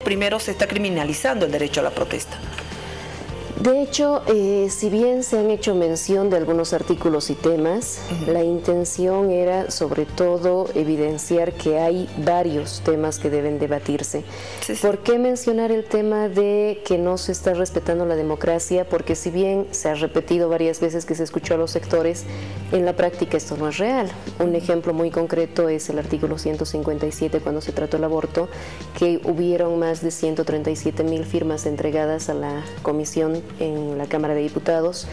primero se está criminalizando el derecho a la protesta. De hecho, si bien se han hecho mención de algunos artículos y temas, la intención era sobre todo evidenciar que hay varios temas que deben debatirse. Sí. ¿Por qué mencionar el tema de que no se está respetando la democracia? Porque si bien se ha repetido varias veces que se escuchó a los sectores, en la práctica esto no es real. Un ejemplo muy concreto es el artículo 157 cuando se trató el aborto, que hubieron más de 137,000 firmas entregadas a la comisión en la Cámara de Diputados,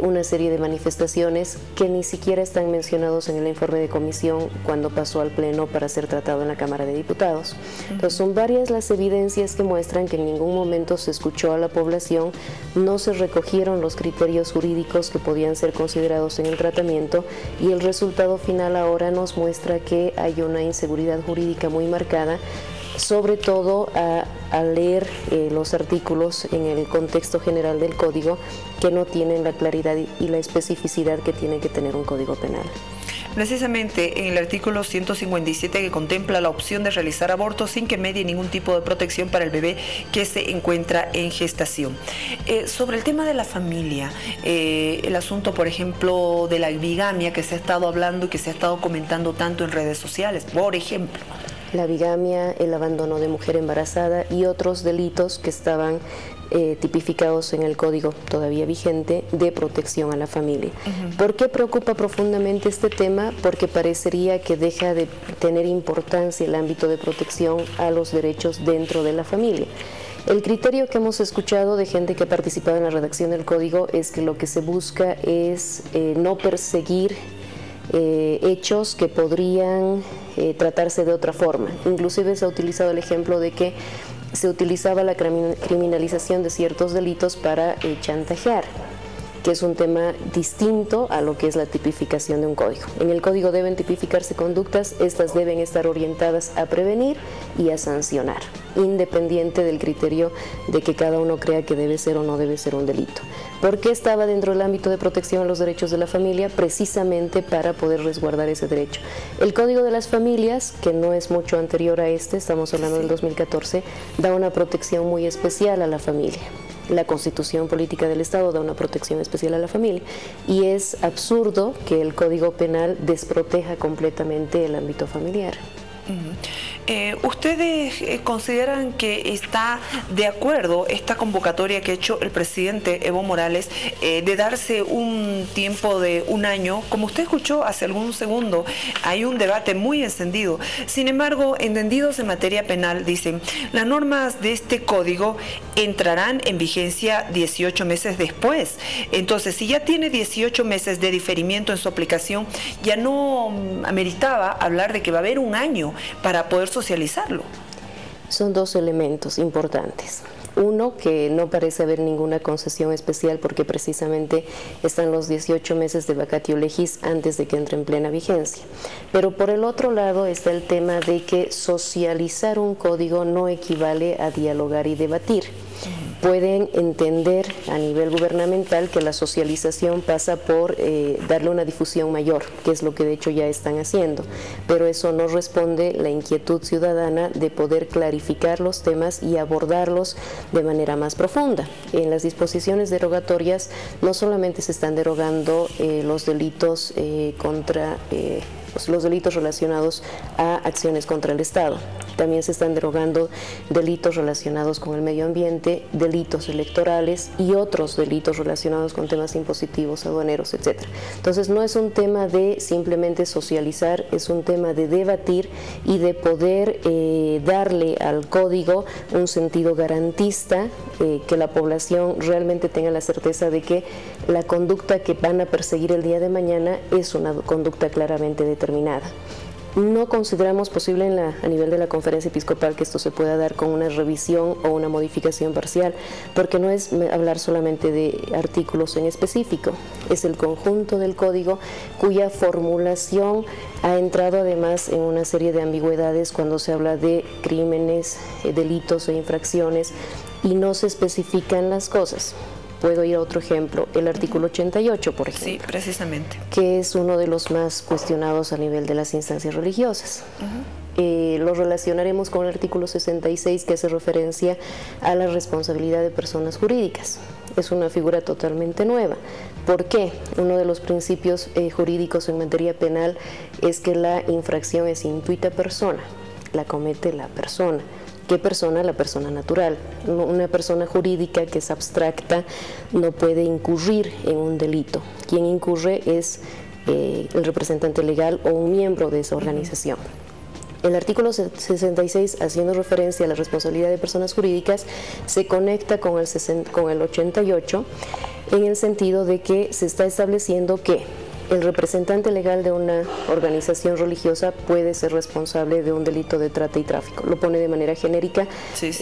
una serie de manifestaciones que ni siquiera están mencionados en el informe de comisión cuando pasó al Pleno para ser tratado en la Cámara de Diputados. Entonces son varias las evidencias que muestran que en ningún momento se escuchó a la población, no se recogieron los criterios jurídicos que podían ser considerados en el tratamiento y el resultado final ahora nos muestra que hay una inseguridad jurídica muy marcada, sobre todo a leer los artículos en el contexto general del código que no tienen la claridad y la especificidad que tiene que tener un código penal. Precisamente en el artículo 157 que contempla la opción de realizar aborto sin que medie ningún tipo de protección para el bebé que se encuentra en gestación. Sobre el tema de la familia, el asunto, por ejemplo, de la bigamia que se ha estado hablando y que se ha estado comentando tanto en redes sociales, por ejemplo. La bigamia, el abandono de mujer embarazada y otros delitos que estaban tipificados en el código todavía vigente de protección a la familia. ¿Por qué preocupa profundamente este tema? Porque parecería que deja de tener importancia el ámbito de protección a los derechos dentro de la familia. El criterio que hemos escuchado de gente que ha participado en la redacción del código es que lo que se busca es no perseguir hechos que podrían tratarse de otra forma. Inclusive se ha utilizado el ejemplo de que se utilizaba la criminalización de ciertos delitos para chantajear, que es un tema distinto a lo que es la tipificación de un código. En el código deben tipificarse conductas, estas deben estar orientadas a prevenir y a sancionar, independiente del criterio de que cada uno crea que debe ser o no debe ser un delito. ¿Por qué estaba dentro del ámbito de protección a los derechos de la familia? Precisamente para poder resguardar ese derecho. El Código de las Familias, que no es mucho anterior a este, estamos hablando del 2014, da una protección muy especial a la familia. La Constitución Política del Estado da una protección especial a la familia y es absurdo que el Código Penal desproteja completamente el ámbito familiar. ¿Ustedes consideran que está de acuerdo esta convocatoria que ha hecho el presidente Evo Morales de darse un tiempo de un año? Como usted escuchó hace algún segundo, hay un debate muy encendido. Sin embargo, entendidos en materia penal, dicen, las normas de este código entrarán en vigencia 18 meses después. Entonces, si ya tiene 18 meses de diferimiento en su aplicación, ya no ameritaba hablar de que va a haber un año para poder socializarlo. Son dos elementos importantes. Uno, que no parece haber ninguna concesión especial porque precisamente están los 18 meses de vacatio legis antes de que entre en plena vigencia. Pero por el otro lado está el tema de que socializar un código no equivale a dialogar y debatir. Pueden entender a nivel gubernamental que la socialización pasa por darle una difusión mayor, que es lo que de hecho ya están haciendo, pero eso no responde la inquietud ciudadana de poder clarificar los temas y abordarlos de manera más profunda. En las disposiciones derogatorias no solamente se están derogando los delitos los delitos relacionados a acciones contra el Estado. También se están derogando delitos relacionados con el medio ambiente, delitos electorales y otros delitos relacionados con temas impositivos, aduaneros, etc. Entonces no es un tema de simplemente socializar, es un tema de debatir y de poder darle al código un sentido garantista, que la población realmente tenga la certeza de que la conducta que van a perseguir el día de mañana es una conducta claramente determinada. No consideramos posible a nivel de la conferencia episcopal que esto se pueda dar con una revisión o una modificación parcial, porque no es hablar solamente de artículos en específico, es el conjunto del código cuya formulación ha entrado además en una serie de ambigüedades cuando se habla de crímenes, delitos e infracciones y no se especifican las cosas. Puedo ir a otro ejemplo, el artículo 88, por ejemplo. Sí, precisamente. Que es uno de los más cuestionados a nivel de las instancias religiosas. lo relacionaremos con el artículo 66, que hace referencia a la responsabilidad de personas jurídicas. Es una figura totalmente nueva. ¿Por qué? Uno de los principios jurídicos en materia penal es que la infracción es intuita persona, la comete la persona. ¿Qué persona? La persona natural. Una persona jurídica que es abstracta no puede incurrir en un delito. Quien incurre es el representante legal o un miembro de esa organización. El artículo 66, haciendo referencia a la responsabilidad de personas jurídicas, se conecta con el 88 en el sentido de que se está estableciendo que el representante legal de una organización religiosa puede ser responsable de un delito de trata y tráfico. Lo pone de manera genérica,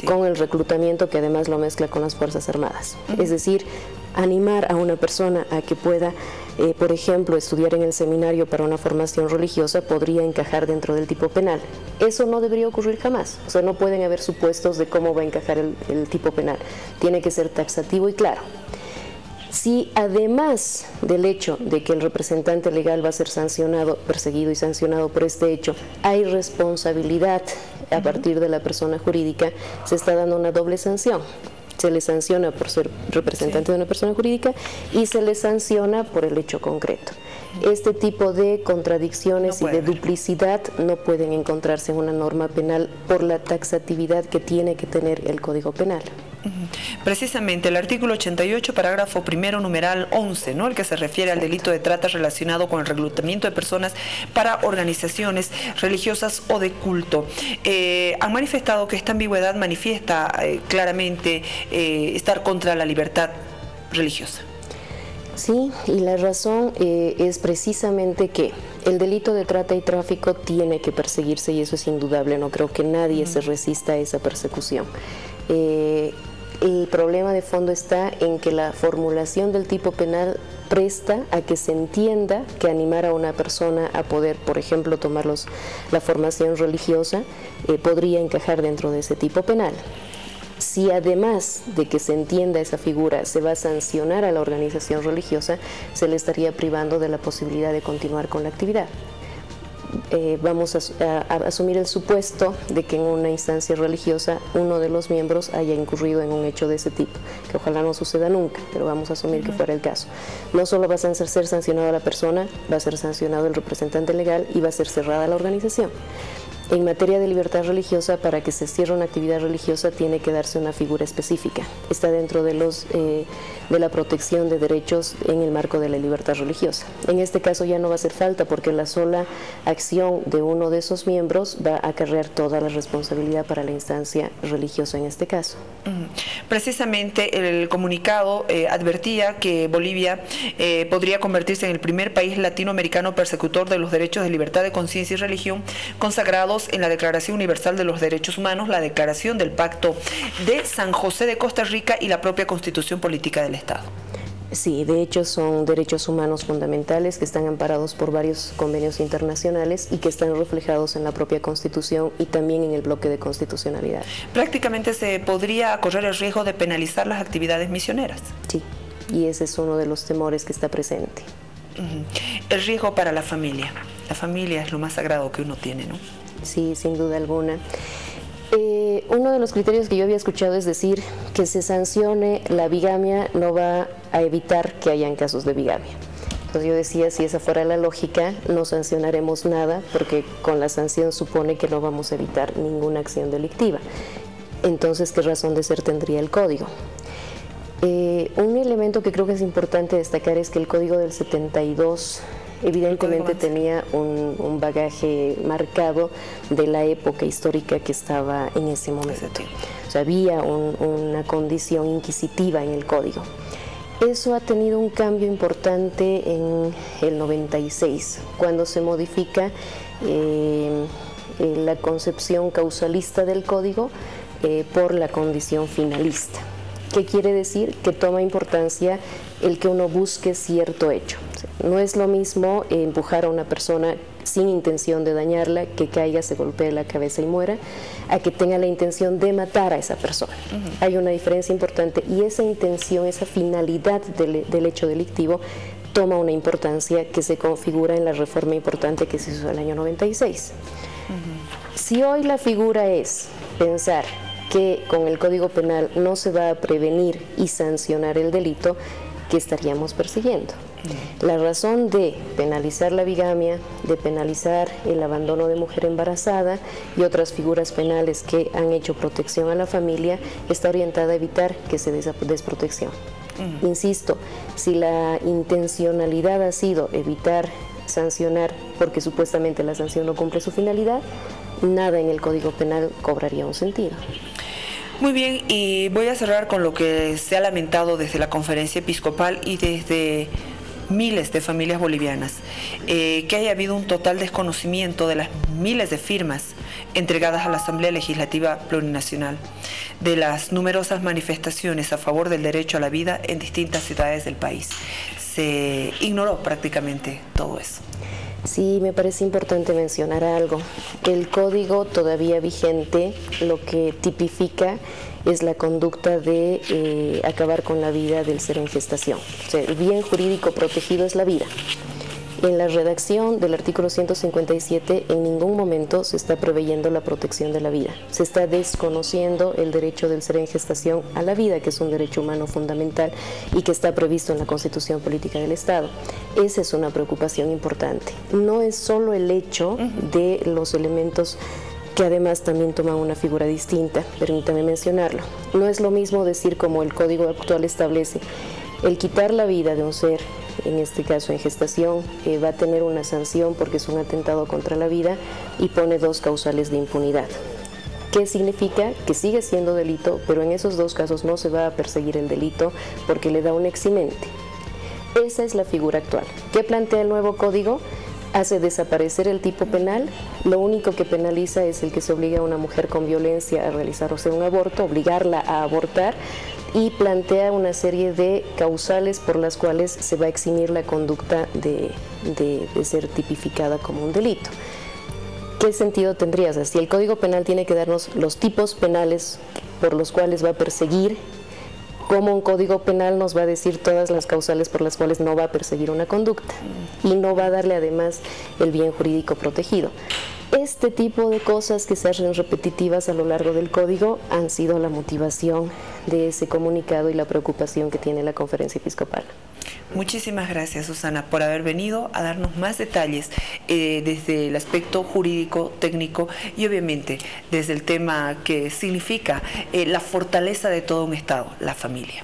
con el reclutamiento, que además lo mezcla con las Fuerzas Armadas. Es decir, animar a una persona a que pueda, por ejemplo, estudiar en el seminario para una formación religiosa podría encajar dentro del tipo penal. Eso no debería ocurrir jamás. O sea, no pueden haber supuestos de cómo va a encajar el tipo penal. Tiene que ser taxativo y claro. Si además del hecho de que el representante legal va a ser sancionado, perseguido y sancionado por este hecho, hay responsabilidad a partir de la persona jurídica, se está dando una doble sanción. Se le sanciona por ser representante de una persona jurídica y se le sanciona por el hecho concreto. Este tipo de contradicciones y de duplicidad no pueden encontrarse en una norma penal por la taxatividad que tiene que tener el Código Penal. Precisamente el artículo 88, parágrafo primero, numeral 11, ¿no? El que se refiere al delito de trata relacionado con el reclutamiento de personas para organizaciones religiosas o de culto. Han manifestado que esta ambigüedad manifiesta claramente estar contra la libertad religiosa. Sí, y la razón es precisamente que el delito de trata y tráfico tiene que perseguirse y eso es indudable. No creo que nadie se resista a esa persecución. El problema de fondo está en que la formulación del tipo penal presta a que se entienda que animar a una persona a poder, por ejemplo, tomar la formación religiosa podría encajar dentro de ese tipo penal. Si además de que se entienda esa figura se va a sancionar a la organización religiosa, se le estaría privando de la posibilidad de continuar con la actividad. Vamos a asumir el supuesto de que en una instancia religiosa uno de los miembros haya incurrido en un hecho de ese tipo, que ojalá no suceda nunca, pero vamos a asumir que fuera el caso. No solo va a ser sancionada la persona, va a ser sancionado el representante legal y va a ser cerrada la organización. En materia de libertad religiosa, para que se cierre una actividad religiosa tiene que darse una figura específica. Está dentro de la protección de derechos en el marco de la libertad religiosa. En este caso ya no va a hacer falta porque la sola acción de uno de esos miembros va a acarrear toda la responsabilidad para la instancia religiosa en este caso. Precisamente el comunicado advertía que Bolivia podría convertirse en el primer país latinoamericano persecutor de los derechos de libertad de conciencia y religión consagrados en la Declaración Universal de los Derechos Humanos, la Declaración del Pacto de San José de Costa Rica y la propia Constitución Política del Estado. Sí, de hecho son derechos humanos fundamentales que están amparados por varios convenios internacionales y que están reflejados en la propia Constitución y también en el bloque de constitucionalidad. Prácticamente se podría correr el riesgo de penalizar las actividades misioneras. Sí, y ese es uno de los temores que está presente. El riesgo para la familia. La familia es lo más sagrado que uno tiene, ¿no? Sí, sin duda alguna. Uno de los criterios que yo había escuchado es decir que se sancione la bigamia no va a evitar que hayan casos de bigamia. Entonces yo decía, si esa fuera la lógica, no sancionaremos nada porque con la sanción supone que no vamos a evitar ninguna acción delictiva. Entonces, ¿qué razón de ser tendría el código? Un elemento que creo que es importante destacar es que el código del 72 evidentemente tenía un bagaje marcado de la época histórica que estaba en ese momento. O sea, había una condición inquisitiva en el código. Eso ha tenido un cambio importante en el 96, cuando se modifica la concepción causalista del código por la condición finalista. ¿Qué quiere decir? Que toma importancia el que uno busque cierto hecho. No es lo mismo empujar a una persona sin intención de dañarla, que caiga, se golpee la cabeza y muera, a que tenga la intención de matar a esa persona. Hay una diferencia importante y esa intención, esa finalidad del hecho delictivo toma una importancia que se configura en la reforma importante que se hizo en el año 96. Si hoy la figura es pensar que con el Código Penal no se va a prevenir y sancionar el delito, ¿qué estaríamos persiguiendo? La razón de penalizar la bigamia, de penalizar el abandono de mujer embarazada y otras figuras penales que han hecho protección a la familia está orientada a evitar que se desprotección. Insisto, si la intencionalidad ha sido evitar sancionar porque supuestamente la sanción no cumple su finalidad, nada en el Código Penal cobraría un sentido. Muy bien, y voy a cerrar con lo que se ha lamentado desde la Conferencia Episcopal y desde miles de familias bolivianas, que haya habido un total desconocimiento de las miles de firmas entregadas a la Asamblea Legislativa Plurinacional, de las numerosas manifestaciones a favor del derecho a la vida en distintas ciudades del país. Se ignoró prácticamente todo eso. Sí, me parece importante mencionar algo. El código todavía vigente lo que tipifica es la conducta de acabar con la vida del ser en gestación. O sea, el bien jurídico protegido es la vida. En la redacción del artículo 157 en ningún momento se está preveyendo la protección de la vida. Se está desconociendo el derecho del ser en gestación a la vida, que es un derecho humano fundamental y que está previsto en la Constitución Política del Estado. Esa es una preocupación importante. No es solo el hecho de los elementos que además también toman una figura distinta, permítame mencionarlo. No es lo mismo decir, como el Código actual establece, el quitar la vida de un ser, en este caso en gestación, va a tener una sanción porque es un atentado contra la vida y pone 2 causales de impunidad. ¿Qué significa? Que sigue siendo delito, pero en esos 2 casos no se va a perseguir el delito porque le da un eximente. Esa es la figura actual. ¿Qué plantea el nuevo código? Hace desaparecer el tipo penal, lo único que penaliza es el que se obliga a una mujer con violencia a realizar un aborto, obligarla a abortar, y plantea una serie de causales por las cuales se va a eximir la conducta de ser tipificada como un delito. ¿Qué sentido tendría? O sea, si el Código Penal tiene que darnos los tipos penales por los cuales va a perseguir, ¿cómo un Código Penal nos va a decir todas las causales por las cuales no va a perseguir una conducta? Y no va a darle además el bien jurídico protegido. Este tipo de cosas que se hacen repetitivas a lo largo del código han sido la motivación de ese comunicado y la preocupación que tiene la Conferencia Episcopal. Muchísimas gracias, Susana, por haber venido a darnos más detalles desde el aspecto jurídico, técnico y obviamente desde el tema que significa la fortaleza de todo un Estado, la familia.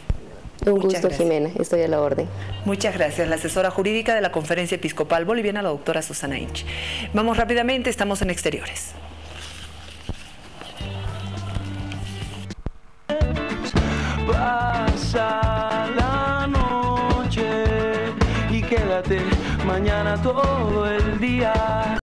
Un gusto, Jimena, estoy a la orden. Muchas gracias, la asesora jurídica de la Conferencia Episcopal Boliviana, la doctora Susana Inch. Vamos rápidamente, estamos en Exteriores. Pasa la noche y quédate mañana todo el día.